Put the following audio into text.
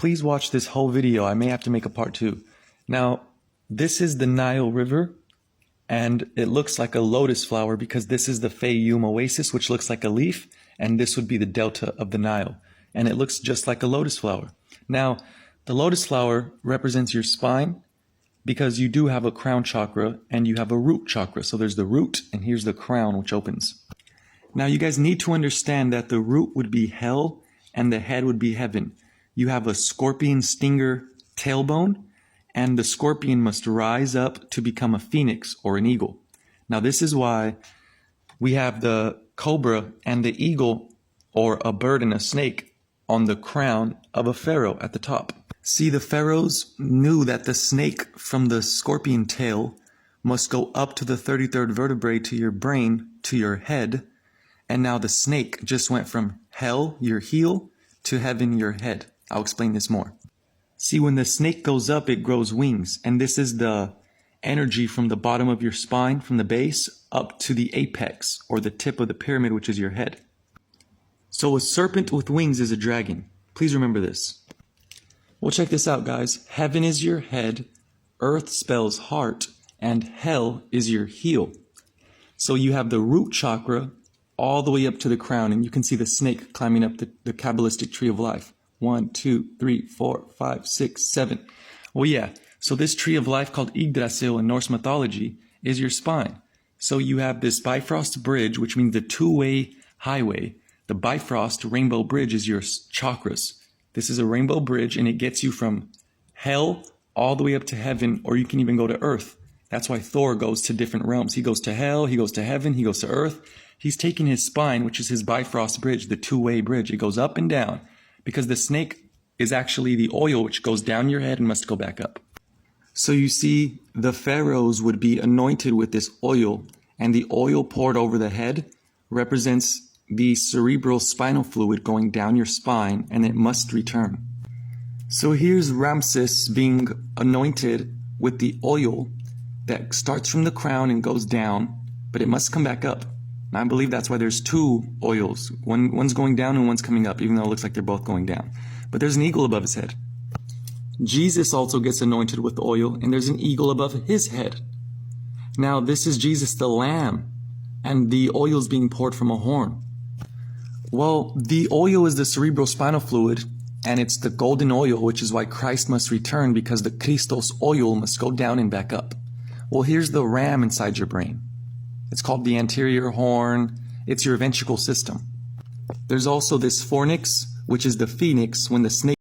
Please watch this whole video. I may have to make a part 2. Now, this is the Nile River, and it looks like a lotus flower because this is the Fayoum Oasis, which looks like a leaf, and this would be the delta of the Nile. And it looks just like a lotus flower. Now, the lotus flower represents your spine because you do have a crown chakra and you have a root chakra. So there's the root, and here's the crown, which opens. Now, you guys need to understand that the root would be hell and the head would be heaven. You have a scorpion stinger tailbone, and the scorpion must rise up to become a phoenix or an eagle. Now, this is why we have the cobra and the eagle, or a bird and a snake, on the crown of a pharaoh at the top. See, the pharaohs knew that the snake from the scorpion tail must go up to the 33rd vertebrae to your brain, to your head, and now the snake just went from hell, your heel, to heaven, your head. I'll explain this more. See, when the snake goes up, it grows wings, and this is the energy from the bottom of your spine, from the base, up to the apex, or the tip of the pyramid, which is your head. So a serpent with wings is a dragon. Please remember this. Well, check this out, guys. Heaven is your head, earth spells heart, and hell is your heel. So you have the root chakra all the way up to the crown, and you can see the snake climbing up the Kabbalistic tree of life. 1, 2, 3, 4, 5, 6, 7. Well, yeah. So this tree of life called Yggdrasil in Norse mythology is your spine. So you have this Bifrost bridge, which means the two-way highway. The Bifrost rainbow bridge is your chakras. This is a rainbow bridge, and it gets you from hell all the way up to heaven, or you can even go to earth. That's why Thor goes to different realms. He goes to hell, he goes to heaven, he goes to earth. He's taking his spine, which is his Bifrost bridge, the two-way bridge. It goes up and down because the snake is actually the oil which goes down your head and must go back up. So you see, the pharaohs would be anointed with this oil, and the oil poured over the head represents the cerebral spinal fluid going down your spine, and it must return. So here's Ramses being anointed with the oil that starts from the crown and goes down, but it must come back up. And I believe that's why there's two oils. One's going down and one's coming up, even though it looks like they're both going down. But there's an eagle above his head. Jesus also gets anointed with oil, and there's an eagle above his head. Now, this is Jesus the Lamb, and the oil is being poured from a horn. Well, the oil is the cerebral spinal fluid, and it's the golden oil, which is why Christ must return, because the Christos oil must go down and back up. Well, here's the ram inside your brain. It's called the anterior horn. It's your ventricle system. There's also this fornix, which is the phoenix when the snake